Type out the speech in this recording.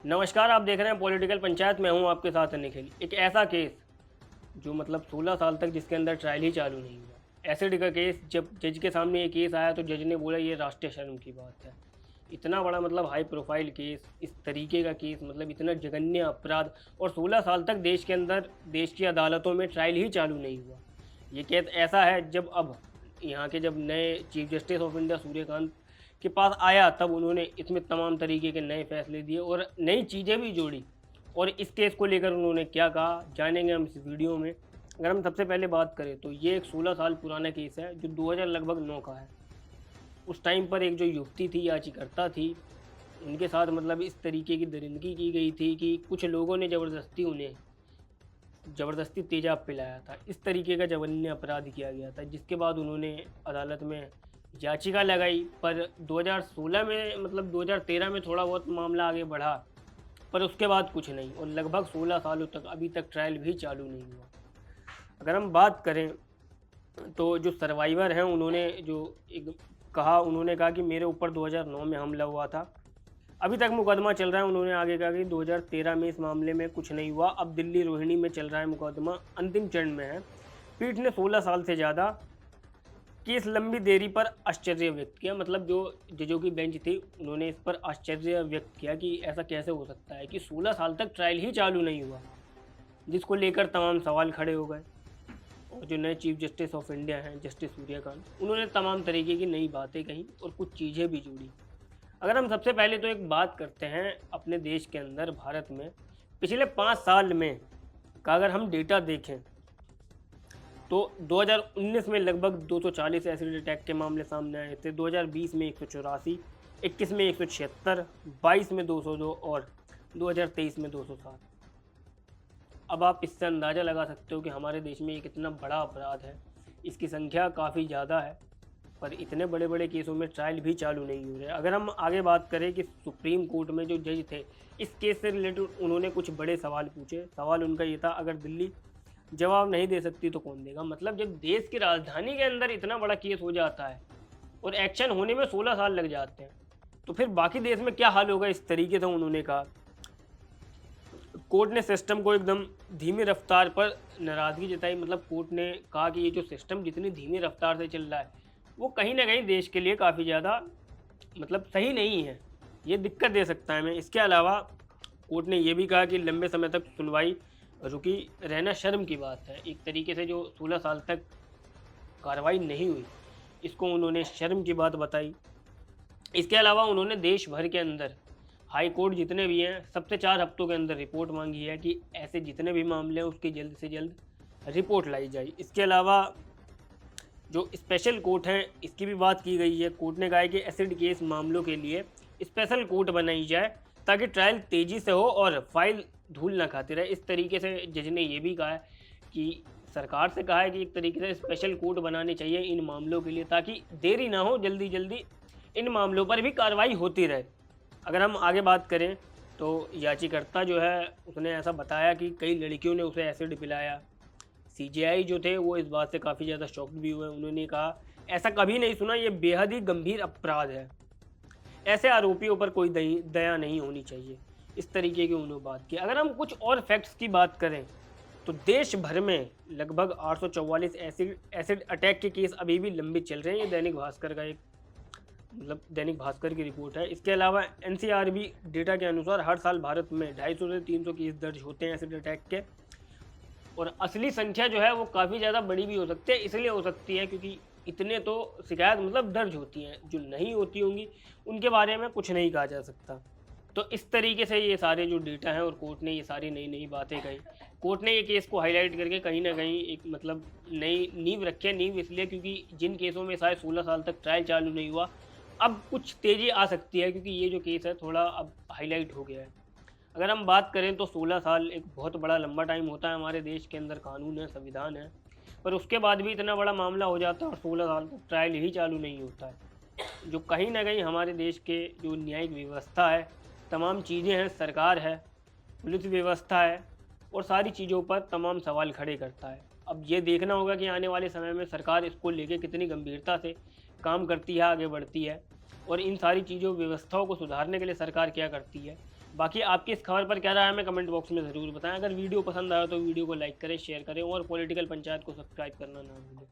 नमस्कार, आप देख रहे हैं पॉलिटिकल पंचायत। मैं हूं आपके साथ निखिल। एक ऐसा केस जो मतलब 16 साल तक जिसके अंदर ट्रायल ही चालू नहीं हुआ। एसिड का केस, जब जज के सामने ये केस आया तो जज ने बोला ये राष्ट्रीय शर्म की बात है। इतना बड़ा मतलब हाई प्रोफाइल केस, इस तरीके का केस, मतलब इतना जघन्य अपराध, और 16 साल तक देश के अंदर देश की अदालतों में ट्रायल ही चालू नहीं हुआ। ये केस ऐसा है, जब अब यहाँ के जब नए chief justice of India Suryakant के पास आया, तब उन्होंने इसमें तमाम तरीके के नए फैसले दिए और नई चीज़ें भी जोड़ी। और इस केस को लेकर उन्होंने क्या कहा, जानेंगे हम इस वीडियो में। अगर हम सबसे पहले बात करें तो ये एक 16 साल पुराना केस है जो 2000 लगभग 9 का है। उस टाइम पर एक जो युवती थी, याचिकर्ता थी, उनके साथ मतलब इस तरीके की दरिंदगी की गई थी कि कुछ लोगों ने ज़बरदस्ती तेजाब पिलाया था। इस तरीके का जघन्य अपराध किया गया था, जिसके बाद उन्होंने अदालत में याचिका लगाई। पर 2016 में मतलब 2013 में थोड़ा बहुत मामला आगे बढ़ा, पर उसके बाद कुछ नहीं, और लगभग 16 सालों तक अभी तक ट्रायल भी चालू नहीं हुआ। अगर हम बात करें तो जो सर्वाइवर हैं, उन्होंने कहा कि मेरे ऊपर 2009 में हमला हुआ था। अभी तक मुकदमा चल रहा है। उन्होंने आगे कहा कि 2013 में इस मामले में कुछ नहीं हुआ। अब दिल्ली रोहिणी में चल रहा है मुकदमा, अंतिम चरण में है। पीठ ने 16 साल से ज़्यादा की इस लंबी देरी पर आश्चर्य व्यक्त किया। मतलब जो जजों की बेंच थी, उन्होंने इस पर आश्चर्य व्यक्त किया कि ऐसा कैसे हो सकता है कि 16 साल तक ट्रायल ही चालू नहीं हुआ, जिसको लेकर तमाम सवाल खड़े हो गए। और जो नए चीफ जस्टिस ऑफ इंडिया हैं, जस्टिस सूर्यकांत, उन्होंने तमाम तरीके की नई बातें कही और कुछ चीज़ें भी जोड़ी। अगर हम सबसे पहले तो एक बात करते हैं अपने देश के अंदर, भारत में पिछले 5 साल में का अगर हम डेटा देखें तो 2019 में लगभग 240 एसिड अटैक के मामले सामने आए थे, 2020 में 184, 21 में 176, 22 में 202 और 2023 में 207। अब आप इससे अंदाज़ा लगा सकते हो कि हमारे देश में ये कितना बड़ा अपराध है। इसकी संख्या काफ़ी ज़्यादा है, पर इतने बड़े बड़े केसों में ट्रायल भी चालू नहीं हो रहे। अगर हम आगे बात करें कि सुप्रीम कोर्ट में जो जज थे, इस केस से रिलेटेड उन्होंने कुछ बड़े सवाल पूछे। सवाल उनका ये था, अगर दिल्ली जवाब नहीं दे सकती तो कौन देगा। मतलब जब देश की राजधानी के अंदर इतना बड़ा केस हो जाता है और एक्शन होने में 16 साल लग जाते हैं, तो फिर बाकी देश में क्या हाल होगा। इस तरीके से उन्होंने कहा। कोर्ट ने सिस्टम को एकदम धीमी रफ्तार पर नाराज़गी जताई। मतलब कोर्ट ने कहा कि ये जो सिस्टम जितनी धीमी रफ्तार से चल रहा है, वो कहीं ना कहीं देश के लिए काफ़ी ज़्यादा मतलब सही नहीं है, ये दिक्कत दे सकता है हमें। इसके अलावा कोर्ट ने ये भी कहा कि लंबे समय तक सुनवाई रुकी रहना शर्म की बात है। एक तरीके से जो 16 साल तक कार्रवाई नहीं हुई, इसको उन्होंने शर्म की बात बताई। इसके अलावा उन्होंने देश भर के अंदर हाई कोर्ट जितने भी हैं, सबसे 4 हफ्तों के अंदर रिपोर्ट मांगी है कि ऐसे जितने भी मामले हैं उसकी जल्द से जल्द रिपोर्ट लाई जाए। इसके अलावा जो स्पेशल कोर्ट हैं, इसकी भी बात की गई है। कोर्ट ने कहा है कि एसिड केस मामलों के लिए स्पेशल कोर्ट बनाई जाए ताकि ट्रायल तेज़ी से हो और फाइल धूल ना खाती रहे। इस तरीके से जज ने ये भी कहा है कि सरकार से कहा है कि एक तरीके से स्पेशल कोर्ट बनाने चाहिए इन मामलों के लिए, ताकि देरी ना हो, जल्दी जल्दी इन मामलों पर भी कार्रवाई होती रहे। अगर हम आगे बात करें तो याचिकर्ता जो है, उसने ऐसा बताया कि कई लड़कियों ने उसे एसिड पिलाया। सीजेआई जो थे वो इस बात से काफ़ी ज़्यादा शॉक्ड भी हुए। उन्होंने कहा ऐसा कभी नहीं सुना, ये बेहद ही गंभीर अपराध है, ऐसे आरोपियों पर कोई दया नहीं होनी चाहिए। इस तरीके की उन्होंने बात की। अगर हम कुछ और फैक्ट्स की बात करें तो देश भर में लगभग 844 एसिड अटैक के केस अभी भी लंबित चल रहे हैं। ये दैनिक भास्कर की रिपोर्ट है। इसके अलावा एनसीआरबी डेटा के अनुसार हर साल भारत में 250 से 300 केस दर्ज होते हैं एसिड अटैक के, और असली संख्या जो है वो काफ़ी ज़्यादा बड़ी भी हो सकती है। इसलिए हो सकती है क्योंकि इतने तो शिकायत मतलब दर्ज होती हैं, जो नहीं होती होंगी उनके बारे में कुछ नहीं कहा जा सकता। तो इस तरीके से ये सारे जो डेटा हैं, और कोर्ट ने ये सारी नई नई बातें कही। कोर्ट ने ये केस को हाईलाइट करके कहीं ना कहीं एक मतलब नई नींव रखी है। नींव इसलिए क्योंकि जिन केसों में शायद 16 साल तक ट्रायल चालू नहीं हुआ, अब कुछ तेज़ी आ सकती है, क्योंकि ये जो केस है थोड़ा अब हाईलाइट हो गया है। अगर हम बात करें तो 16 साल एक बहुत बड़ा लंबा टाइम होता है। हमारे देश के अंदर कानून है, संविधान है, पर उसके बाद भी इतना बड़ा मामला हो जाता है और 16 साल तक ट्रायल ही चालू नहीं होता है, जो कहीं ना कहीं हमारे देश के जो न्यायिक व्यवस्था है, तमाम चीज़ें हैं, सरकार है, पुलिस व्यवस्था है, और सारी चीज़ों पर तमाम सवाल खड़े करता है। अब ये देखना होगा कि आने वाले समय में सरकार इसको लेके कितनी गंभीरता से काम करती है, आगे बढ़ती है, और इन सारी चीज़ों व्यवस्थाओं को सुधारने के लिए सरकार क्या करती है। बाकी आपकी इस खबर पर क्या राय है हमें कमेंट बॉक्स में ज़रूर बताएं। अगर वीडियो पसंद आया तो वीडियो को लाइक करें, शेयर करें और पॉलिटिकल पंचायत को सब्सक्राइब करना ना भूलें।